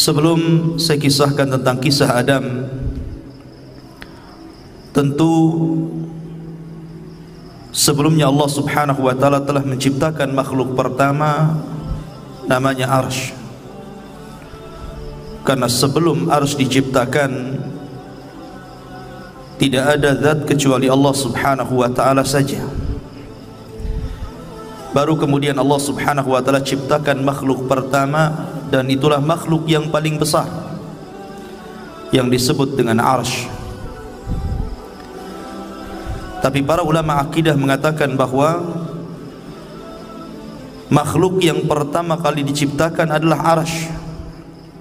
Sebelum saya kisahkan tentang kisah Adam, tentu sebelumnya Allah Subhanahu wa taala telah menciptakan makhluk pertama namanya Arsy. Karena sebelum Arsy diciptakan tidak ada zat kecuali Allah Subhanahu wa taala saja. Baru kemudian Allah Subhanahu wa taala ciptakan makhluk pertama, dan itulah makhluk yang paling besar yang disebut dengan Arsy. Tapi para ulama akidah mengatakan bahwa makhluk yang pertama kali diciptakan adalah Arsy,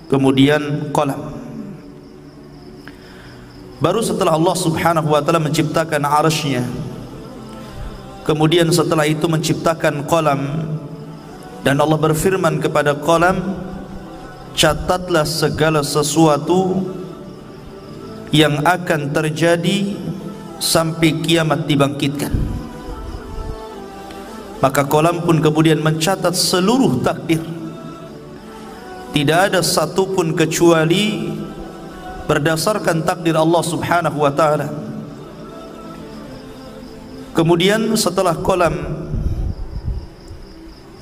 kemudian qalam. Baru setelah Allah Subhanahu wa taala menciptakan Arsy-nya, kemudian setelah itu menciptakan qalam, dan Allah berfirman kepada qalam, catatlah segala sesuatu yang akan terjadi sampai kiamat dibangkitkan. Maka qalam pun kemudian mencatat seluruh takdir. Tidak ada satupun kecuali berdasarkan takdir Allah Subhanahu wa taala. Kemudian setelah qalam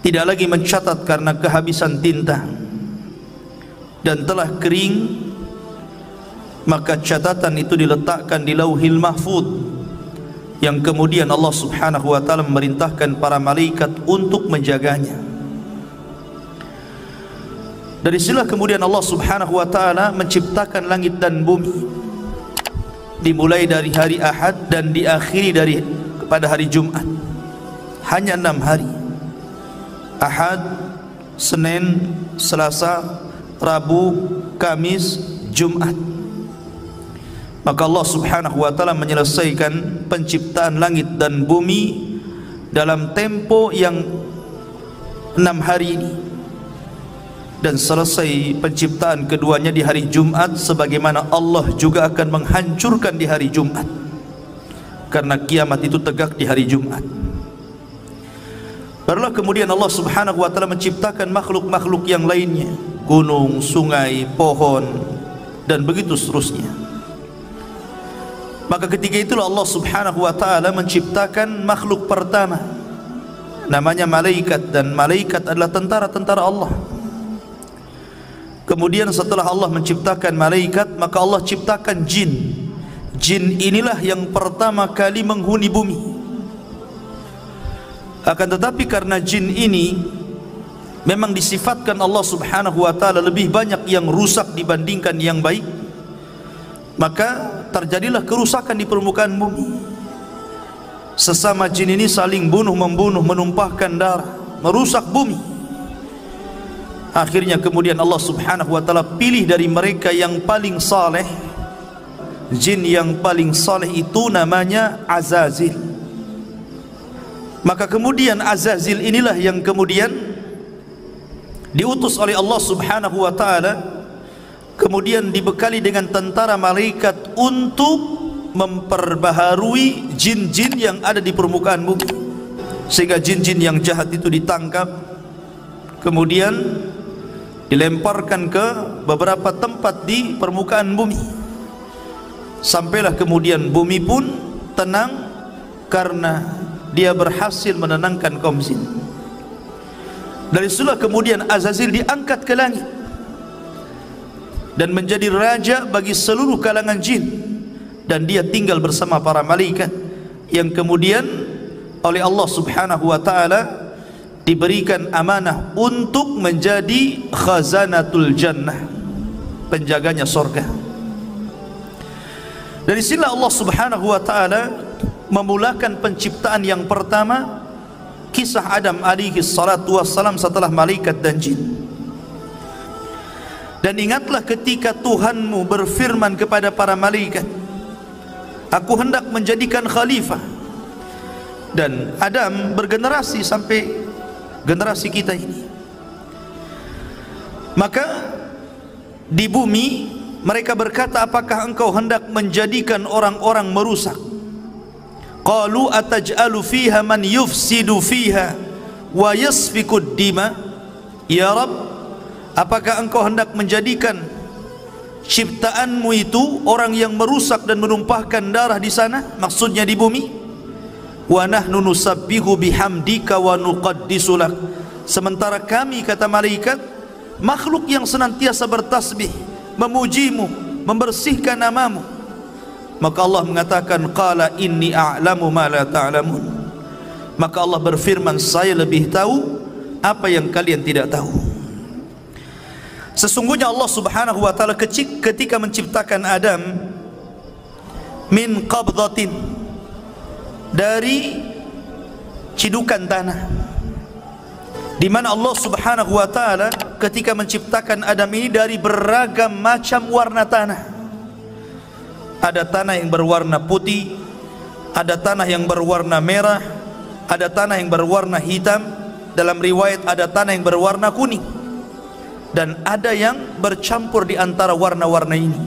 tidak lagi mencatat karena kehabisan tinta dan telah kering, maka catatan itu diletakkan di Lauhil Mahfuz, yang kemudian Allah Subhanahu wa taala memerintahkan para malaikat untuk menjaganya. Dari sinilah kemudian Allah Subhanahu wa taala menciptakan langit dan bumi, dimulai dari hari Ahad dan diakhiri pada hari Jumat. Hanya 6 hari: Ahad, Senin, Selasa, Rabu, Kamis, Jumat. Maka Allah Subhanahu wa taala menyelesaikan penciptaan langit dan bumi dalam tempo yang 6 hari ini, dan selesai penciptaan keduanya di hari Jumat, sebagaimana Allah juga akan menghancurkan di hari Jumat, karena kiamat itu tegak di hari Jumat. Barulah kemudian Allah Subhanahu wa taala menciptakan makhluk-makhluk yang lainnya, gunung, sungai, pohon, dan begitu seterusnya. Maka ketika itulah Allah Subhanahu wa taala menciptakan makhluk pertama namanya malaikat, dan malaikat adalah tentara-tentara Allah. Kemudian setelah Allah menciptakan malaikat, maka Allah ciptakan jin. Jin inilah yang pertama kali menghuni bumi. Akan tetapi karena jin ini memang disifatkan Allah Subhanahu wa taala lebih banyak yang rusak dibandingkan yang baik, maka terjadilah kerusakan di permukaan bumi. Sesama jin ini saling bunuh-membunuh, menumpahkan darah, merusak bumi. Akhirnya kemudian Allah Subhanahu wa taala pilih dari mereka yang paling saleh. Jin yang paling saleh itu namanya Azazil. Maka kemudian Azazil inilah yang kemudian diutus oleh Allah Subhanahu wa taala, kemudian dibekali dengan tentara malaikat untuk memperbaharui jin-jin yang ada di permukaan bumi, sehingga jin-jin yang jahat itu ditangkap, kemudian dilemparkan ke beberapa tempat di permukaan bumi. Sampailah kemudian bumi pun tenang karena dia berhasil menenangkan kaum jin. Dari situlah kemudian Azazil diangkat ke langit dan menjadi raja bagi seluruh kalangan jin, dan dia tinggal bersama para malaikat yang kemudian oleh Allah Subhanahu wa taala diberikan amanah untuk menjadi khazanatul jannah, penjaganya surga. Dari sini Allah Subhanahu wa taala memulakan penciptaan yang pertama, kisah Adam alaihi salatu wassalam setelah malaikat dan jin. Dan ingatlah ketika Tuhanmu berfirman kepada para malaikat, aku hendak menjadikan khalifah. Dan Adam bergenerasi sampai generasi kita ini. Maka di bumi mereka berkata, apakah engkau hendak menjadikan orang-orang merusak? Qalu ataj'alu fiha man yufsidu fiha wa yasfikud dima. Ya Rabb, apakah engkau hendak menjadikan ciptaanmu itu orang yang merusak dan menumpahkan darah di sana, maksudnya di bumi? Wa nahnu nusabbihu bihamdika wa nuqaddisu lak, sementara kami, kata malaikat, makhluk yang senantiasa bertasbih, memujimu, membersihkan namamu. Maka Allah mengatakan, qala inni a'lamu ma la ta'lamun. Maka Allah berfirman, saya lebih tahu apa yang kalian tidak tahu. Sesungguhnya Allah subhanahu wa ta'ala ketika menciptakan Adam min qabdatin, dari cidukan tanah, di mana Allah subhanahu wa ta'ala ketika menciptakan Adam ini dari beragam macam warna tanah. Ada tanah yang berwarna putih, ada tanah yang berwarna merah, ada tanah yang berwarna hitam, dalam riwayat ada tanah yang berwarna kuning, dan ada yang bercampur di antara warna-warna ini.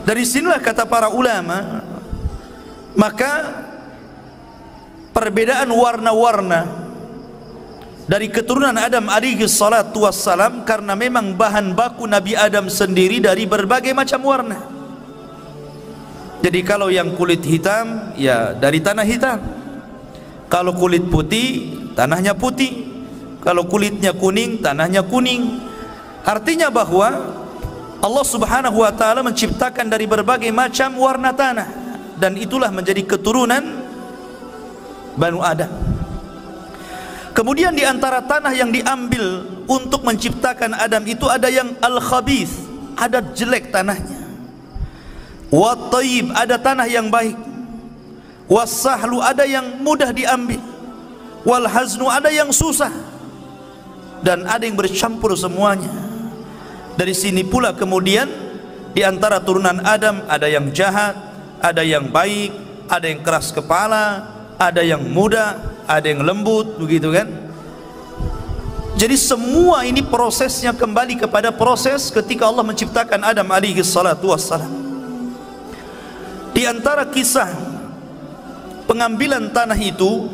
Dari sinilah kata para ulama, maka perbedaan warna-warna dari keturunan Adam alaihi salatu wassalam karena memang bahan baku Nabi Adam sendiri dari berbagai macam warna. Jadi kalau yang kulit hitam, ya dari tanah hitam. Kalau kulit putih, tanahnya putih. Kalau kulitnya kuning, tanahnya kuning. Artinya bahwa Allah subhanahu wa ta'ala menciptakan dari berbagai macam warna tanah, dan itulah menjadi keturunan Banu Adam. Kemudian di antara tanah yang diambil untuk menciptakan Adam itu ada yang al-khabith, ada jelek tanahnya. Wa tayyib, ada tanah yang baik. Was-sahlu, ada yang mudah diambil. Wal haznu, ada yang susah. Dan ada yang bercampur semuanya. Dari sini pula kemudian di antara turunan Adam ada yang jahat, ada yang baik, ada yang keras kepala, ada yang muda, ada yang lembut, begitu kan? Jadi semua ini prosesnya kembali kepada proses ketika Allah menciptakan Adam alaihi salatu wassalam. Di antara kisah pengambilan tanah itu,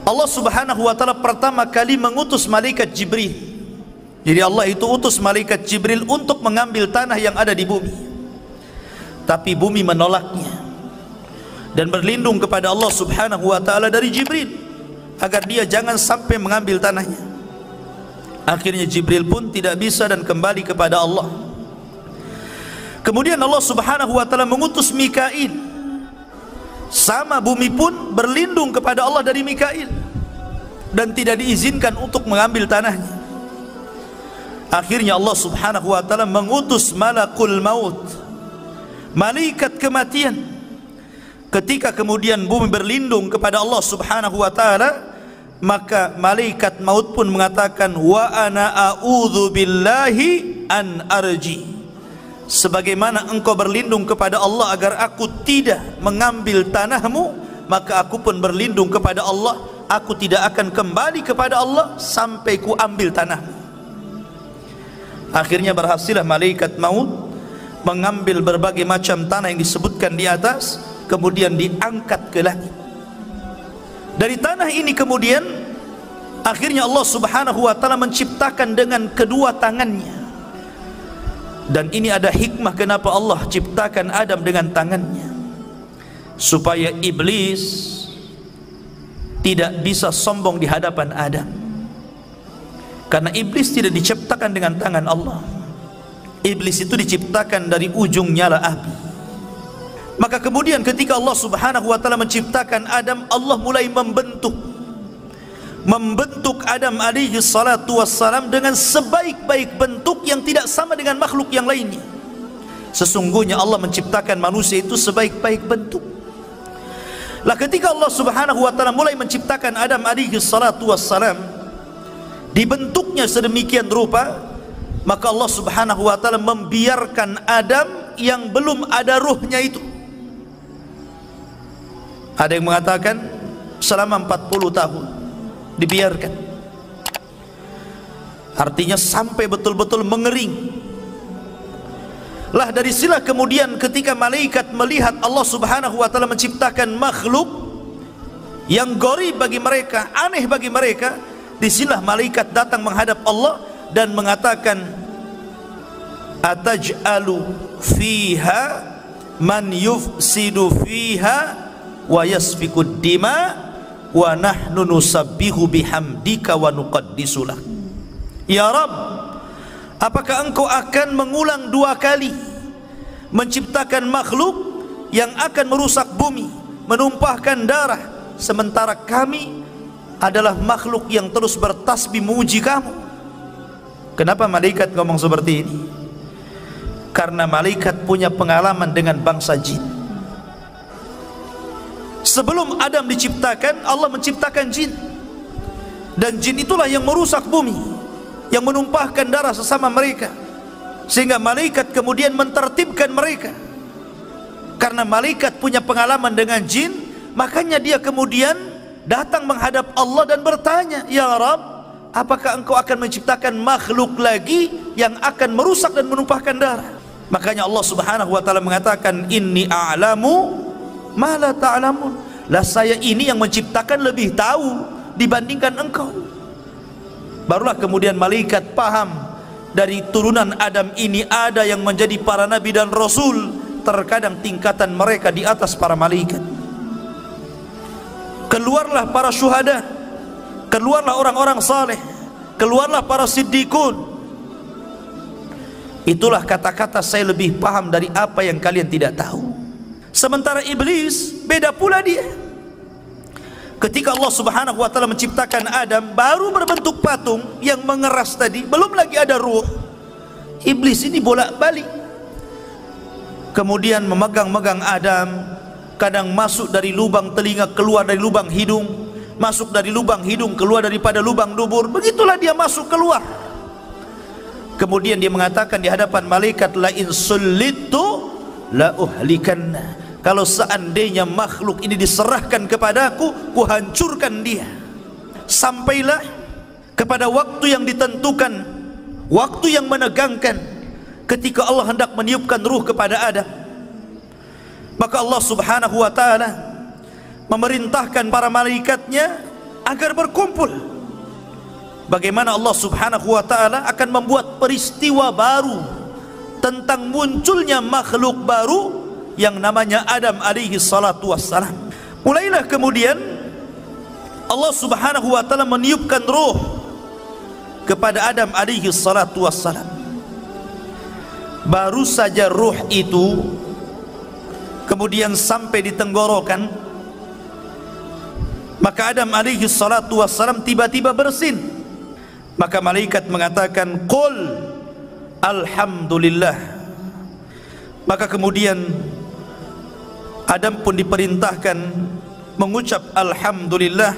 Allah subhanahu wa ta'ala pertama kali mengutus malaikat Jibril. Jadi Allah itu utus malaikat Jibril untuk mengambil tanah yang ada di bumi. Tapi bumi menolaknya dan berlindung kepada Allah subhanahu wa ta'ala dari Jibril agar dia jangan sampai mengambil tanahnya. Akhirnya Jibril pun tidak bisa dan kembali kepada Allah. Kemudian Allah subhanahu wa ta'ala mengutus Mikail. Sama bumi pun berlindung kepada Allah dari Mikail dan tidak diizinkan untuk mengambil tanahnya. Akhirnya Allah subhanahu wa ta'ala mengutus malakul maut, malaikat kematian. Ketika kemudian bumi berlindung kepada Allah subhanahu wa ta'ala, maka malaikat maut pun mengatakan, wa ana a'udzu billahi an arji. Sebagaimana engkau berlindung kepada Allah agar aku tidak mengambil tanahmu, maka aku pun berlindung kepada Allah, aku tidak akan kembali kepada Allah sampai ku ambil tanahmu. Akhirnya berhasillah malaikat maut mengambil berbagai macam tanah yang disebutkan di atas, kemudian diangkat ke langit. Dari tanah ini kemudian akhirnya Allah subhanahu wa ta'ala menciptakan dengan kedua tangannya. Dan ini ada hikmah kenapa Allah ciptakan Adam dengan tangannya, supaya iblis tidak bisa sombong di hadapan Adam. Karena iblis tidak diciptakan dengan tangan Allah. Iblis itu diciptakan dari ujung nyala api. Maka kemudian ketika Allah subhanahu wa ta'ala menciptakan Adam, Allah mulai membentuk Adam alaihi salatu wassalam dengan sebaik-baik bentuk yang tidak sama dengan makhluk yang lainnya. Sesungguhnya Allah menciptakan manusia itu sebaik-baik bentuk. Lah ketika Allah subhanahu wa ta'ala mulai menciptakan Adam alaihi salatu wassalam, dibentuknya sedemikian rupa, maka Allah subhanahu wa ta'ala membiarkan Adam yang belum ada ruhnya itu. Ada yang mengatakan selama 40 tahun dibiarkan, artinya sampai betul-betul mengering. Lah dari sila kemudian ketika malaikat melihat Allah subhanahu wa ta'ala menciptakan makhluk yang gharib bagi mereka, aneh bagi mereka, Disinilah malaikat datang menghadap Allah dan mengatakan, ataj'alu fiha man yufsidu fiha wa yasfikud dima wa nahnu nusabbihu bihamdika wa nuqaddisulah. Ya Rabb, apakah engkau akan mengulang 2 kali menciptakan makhluk yang akan merusak bumi, menumpahkan darah, sementara kami adalah makhluk yang terus bertasbih memuji kamu? Kenapa malaikat ngomong seperti ini? Karena malaikat punya pengalaman dengan bangsa jin. Sebelum Adam diciptakan, Allah menciptakan jin, dan jin itulah yang merusak bumi, yang menumpahkan darah sesama mereka, sehingga malaikat kemudian mentertibkan mereka. Karena malaikat punya pengalaman dengan jin, makanya dia kemudian datang menghadap Allah dan bertanya, ya Rabb, apakah engkau akan menciptakan makhluk lagi yang akan merusak dan menumpahkan darah? Makanya Allah Subhanahu wa taala mengatakan, inni a'lamu ma la ta'lamun. Lah saya ini yang menciptakan lebih tahu dibandingkan engkau. Barulah kemudian malaikat paham, dari turunan Adam ini ada yang menjadi para nabi dan rasul. Terkadang tingkatan mereka di atas para malaikat. Keluarlah para syuhada, keluarlah orang-orang saleh, keluarlah para siddiqun. Itulah kata-kata saya lebih paham dari apa yang kalian tidak tahu. Sementara iblis beda pula dia. Ketika Allah Subhanahu wa taala menciptakan Adam, baru berbentuk patung yang mengeras tadi, belum lagi ada ruh. Iblis ini bolak-balik, kemudian memegang-megang Adam, kadang masuk dari lubang telinga, keluar dari lubang hidung, masuk dari lubang hidung, keluar daripada lubang dubur. Begitulah dia masuk keluar. Kemudian dia mengatakan di hadapan malaikat, la in sullitu la uhlikanna. Kalau seandainya makhluk ini diserahkan kepadaku, ku hancurkan dia. Sampailah kepada waktu yang ditentukan, waktu yang menegangkan, ketika Allah hendak meniupkan ruh kepada Adam. Maka Allah Subhanahu wa taala memerintahkan para malaikatnya agar berkumpul. Bagaimana Allah Subhanahu wa taala akan membuat peristiwa baru tentang munculnya makhluk baru yang namanya Adam alaihi salatu wassalam. Mulailah kemudian Allah Subhanahu wa taala meniupkan ruh kepada Adam alaihi salatu wassalam. Baru saja ruh itu kemudian sampai di tenggorokan, maka Adam alaihi salatu wassalam tiba-tiba bersin. Maka malaikat mengatakan, qul alhamdulillah. Maka kemudian Adam pun diperintahkan mengucap alhamdulillah.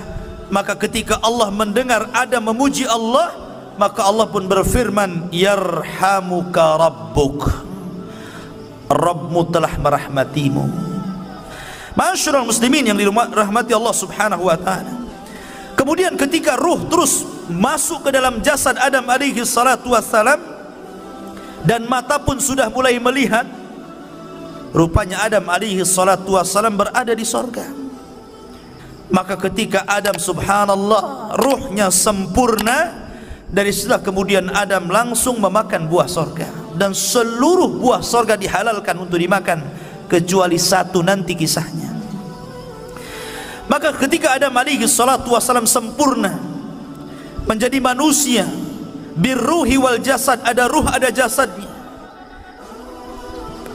Maka ketika Allah mendengar Adam memuji Allah, maka Allah pun berfirman, yarhamuka rabbuk, Rabbmu telah merahmatimu. Masyarul muslimin yang dirahmati Allah Subhanahu wa taala. Kemudian ketika ruh terus masuk ke dalam jasad Adam alaihi salatu wassalam, dan mata pun sudah mulai melihat, rupanya Adam alaihi salatu wassalam berada di sorga. Maka ketika Adam, subhanallah, ruhnya sempurna, dari setelah kemudian Adam langsung memakan buah sorga, dan seluruh buah sorga dihalalkan untuk dimakan kecuali satu, nanti kisahnya. Maka ketika Adam alaihi salatu wassalam sempurna menjadi manusia, birruhi wal jasad, ada ruh ada jasadnya,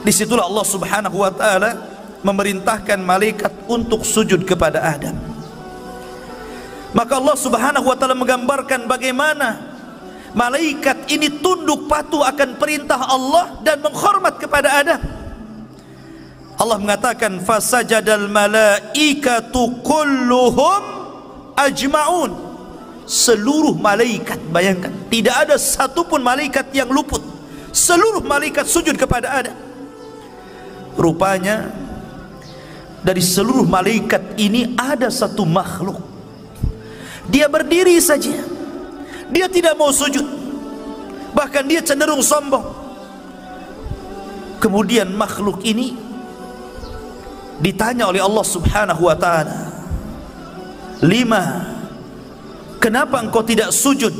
disitulah Allah Subhanahu wa taala memerintahkan malaikat untuk sujud kepada Adam. Maka Allah Subhanahu wa taala menggambarkan bagaimana malaikat ini tunduk patuh akan perintah Allah dan menghormat kepada Adam. Allah mengatakan, fasajadal malaikatu kulluhum ajma'un. Seluruh malaikat, bayangkan, tidak ada satupun malaikat yang luput. Seluruh malaikat sujud kepada Adam. Rupanya dari seluruh malaikat ini ada satu makhluk, dia berdiri saja, dia tidak mau sujud, bahkan dia cenderung sombong. Kemudian makhluk ini ditanya oleh Allah Subhanahu wa taala, lima, kenapa engkau tidak sujud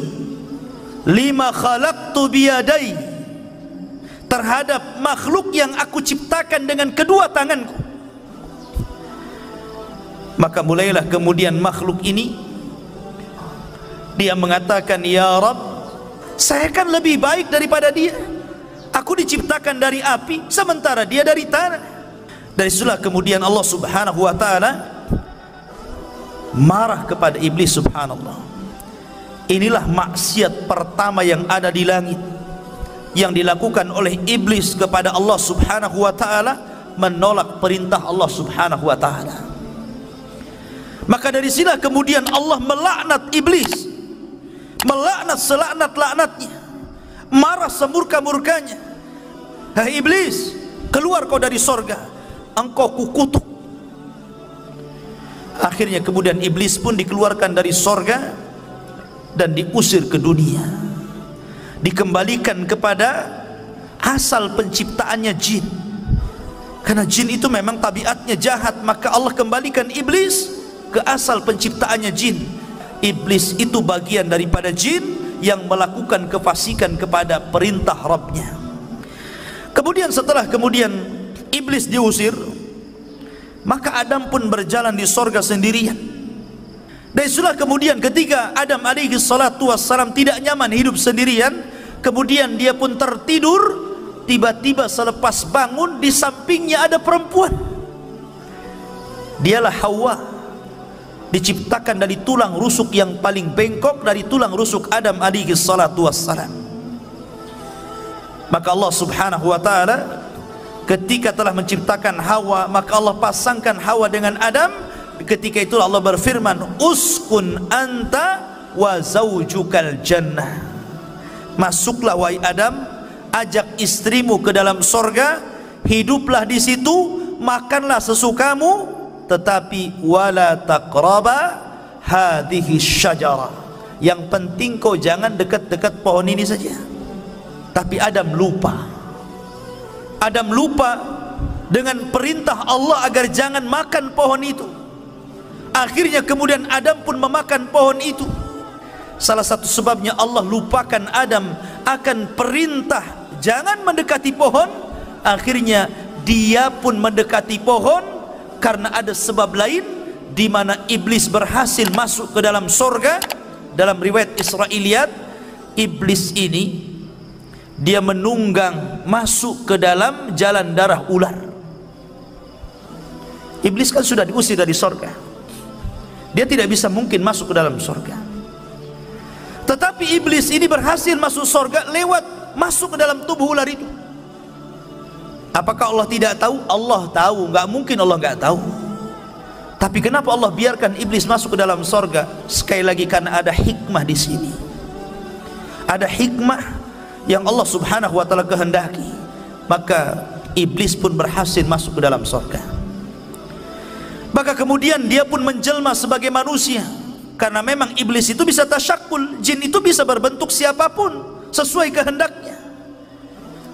lima khalaqtu biyadai, terhadap makhluk yang aku ciptakan dengan kedua tanganku? Maka mulailah kemudian makhluk ini dia mengatakan, ya Rabb, saya kan lebih baik daripada dia. Aku diciptakan dari api sementara dia dari tanah. Dari situlah kemudian Allah Subhanahu wa ta'ala marah kepada iblis. Subhanallah, inilah maksiat pertama yang ada di langit yang dilakukan oleh iblis kepada Allah Subhanahu wa ta'ala, menolak perintah Allah Subhanahu wa ta'ala. Maka dari sinilah kemudian Allah melaknat iblis, melaknat selaknat-laknatnya, marah semurka-murkanya. Hai iblis, keluar kau dari sorga, engkau kukutuk. Akhirnya kemudian iblis pun dikeluarkan dari sorga dan diusir ke dunia, dikembalikan kepada asal penciptaannya, jin. Karena jin itu memang tabiatnya jahat, maka Allah kembalikan iblis ke asal penciptaannya, jin. Iblis itu bagian daripada jin yang melakukan kefasikan kepada perintah Rabbnya. Kemudian setelah kemudian iblis diusir, maka Adam pun berjalan di sorga sendirian. Dan itulah kemudian ketika Adam alaihi salatu wassalam tidak nyaman hidup sendirian, kemudian dia pun tertidur. Tiba-tiba selepas bangun, di sampingnya ada perempuan. Dialah Hawa, diciptakan dari tulang rusuk yang paling bengkok dari tulang rusuk Adam alaihi salatu wassalam. Maka Allah Subhanahu wa ta'ala ketika telah menciptakan Hawa, maka Allah pasangkan Hawa dengan Adam. Ketika itu Allah berfirman, uskun anta wa zaujukal jannah, masuklah wahai Adam, ajak istrimu ke dalam sorga, hiduplah di situ, makanlah sesukamu, tetapi wala taqraba hadhihi syajarah, yang penting kau jangan dekat-dekat pohon ini saja. Tapi Adam lupa. Adam lupa dengan perintah Allah agar jangan makan pohon itu. Akhirnya kemudian Adam pun memakan pohon itu. Salah satu sebabnya Allah lupakan Adam akan perintah jangan mendekati pohon. Akhirnya dia pun mendekati pohon karena ada sebab lain, di mana iblis berhasil masuk ke dalam sorga. Dalam riwayat Israiliyat, iblis ini dia menunggang masuk ke dalam jalan darah ular. Iblis kan sudah diusir dari sorga, dia tidak bisa mungkin masuk ke dalam sorga. Tetapi iblis ini berhasil masuk sorga lewat masuk ke dalam tubuh ular itu. Apakah Allah tidak tahu? Allah tahu, nggak mungkin Allah nggak tahu. Tapi kenapa Allah biarkan iblis masuk ke dalam sorga? Sekali lagi karena ada hikmah di sini. Ada hikmah yang Allah Subhanahu wa ta'ala kehendaki. Maka iblis pun berhasil masuk ke dalam sorga. Maka kemudian dia pun menjelma sebagai manusia, karena memang iblis itu bisa tasyakul, jin itu bisa berbentuk siapapun sesuai kehendaknya.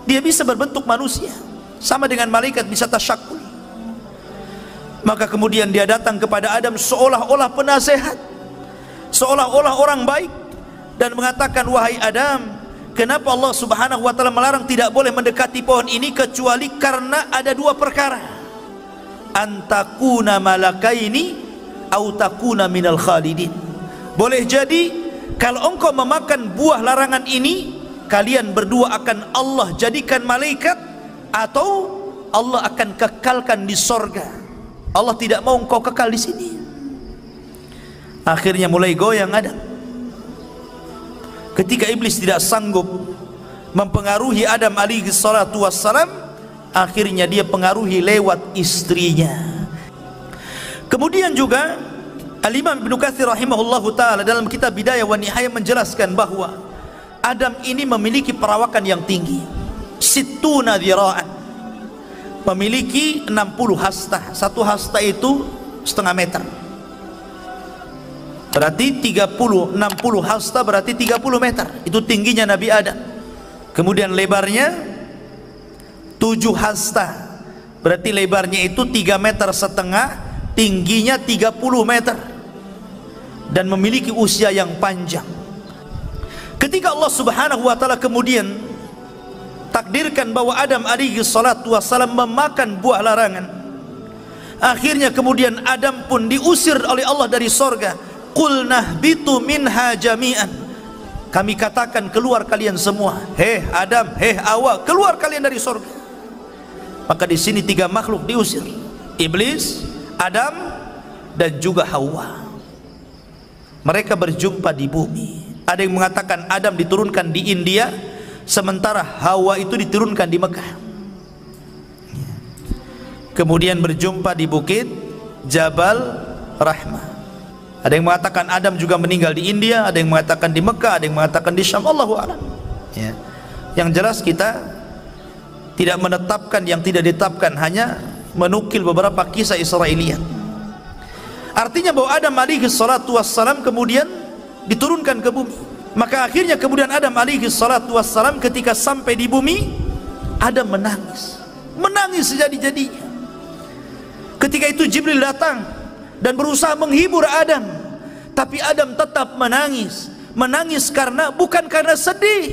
Dia bisa berbentuk manusia, sama dengan malaikat bisa tasyakul. Maka kemudian dia datang kepada Adam seolah-olah penasehat, seolah-olah orang baik, dan mengatakan, wahai Adam, kenapa Allah Subhanahu wa ta'ala melarang tidak boleh mendekati pohon ini kecuali karena ada dua perkara. Antakuna malakaini au takuna minal khalidin. Boleh jadi kalau engkau memakan buah larangan ini, kalian berdua akan Allah jadikan malaikat, atau Allah akan kekalkan di sorga. Allah tidak mau engkau kekal di sini. Akhirnya mulai goyang Adam. Ketika iblis tidak sanggup mempengaruhi Adam alaihi salatu wassalam, akhirnya dia pengaruhi lewat istrinya. Kemudian juga Al-Imam Ibnu Katsir rahimahullahu ta'ala dalam kitab Bidayah wa Nihayah menjelaskan bahwa Adam ini memiliki perawakan yang tinggi, sittuna dzira'an, memiliki 60 hasta. Satu hasta itu setengah meter, berarti 60 hasta berarti 30 meter. Itu tingginya Nabi Adam. Kemudian lebarnya 7 hasta, berarti lebarnya itu 3,5 meter, tingginya 30 meter. dan memiliki usia yang panjang. Ketika Allah Subhanahu wa taala kemudian takdirkan bahwa Adam alaihi salatu wassalam memakan buah larangan, akhirnya kemudian Adam pun diusir oleh Allah dari sorga. Qul nahbitu minha jami'an, kami katakan keluar kalian semua, hei Adam, hei Hawa, keluar kalian dari sorga. Maka di sini tiga makhluk diusir, iblis, Adam, dan juga Hawa. Mereka berjumpa di bumi. Ada yang mengatakan Adam diturunkan di India, sementara Hawa itu diturunkan di Mekah. Kemudian berjumpa di bukit Jabal Rahmah. Ada yang mengatakan Adam juga meninggal di India, ada yang mengatakan di Mekah, ada yang mengatakan di Syam. Allahu a'lam. Ya. Yang jelas kita tidak menetapkan yang tidak ditetapkan, hanya menukil beberapa kisah Israiliyat. Artinya bahwa Adam alaihi salatu wassalam kemudian diturunkan ke bumi. Maka akhirnya kemudian Adam alaihi salatu wassalam ketika sampai di bumi, Adam menangis, menangis sejadi-jadinya. Ketika itu Jibril datang dan berusaha menghibur Adam, tapi Adam tetap menangis. Menangis karena bukan karena sedih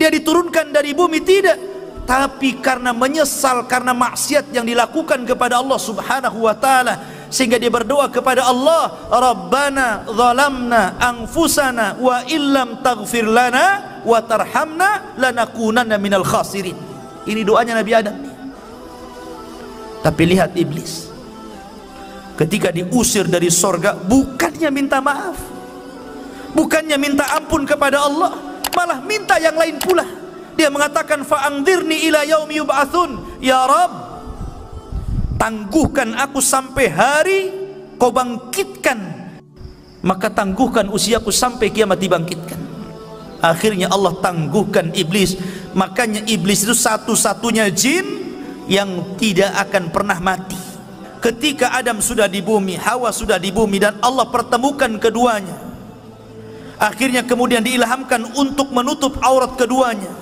dia diturunkan dari bumi, tidak, tapi karena menyesal karena maksiat yang dilakukan kepada Allah Subhanahu wa taala, sehingga dia berdoa kepada Allah, Rabbana zalamna anfusana wa illam taghfir lana wa tarhamna lanakunanna minal khasirin. Ini doanya Nabi Adam. Tapi lihat iblis, ketika diusir dari sorga, bukannya minta maaf, bukannya minta ampun kepada Allah, malah minta yang lain pula. Dia mengatakan, fa'angdirni ila yaumi yub'atsun, ya Rabb, tangguhkan aku sampai hari kau bangkitkan, maka tangguhkan usiaku sampai kiamat dibangkitkan. Akhirnya Allah tangguhkan iblis. Makanya iblis itu satu-satunya jin yang tidak akan pernah mati. Ketika Adam sudah di bumi, Hawa sudah di bumi, dan Allah pertemukan keduanya, akhirnya kemudian diilhamkan untuk menutup aurat keduanya.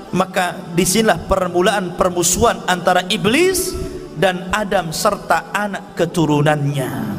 Maka disinilah permulaan permusuhan antara iblis dan Adam serta anak keturunannya.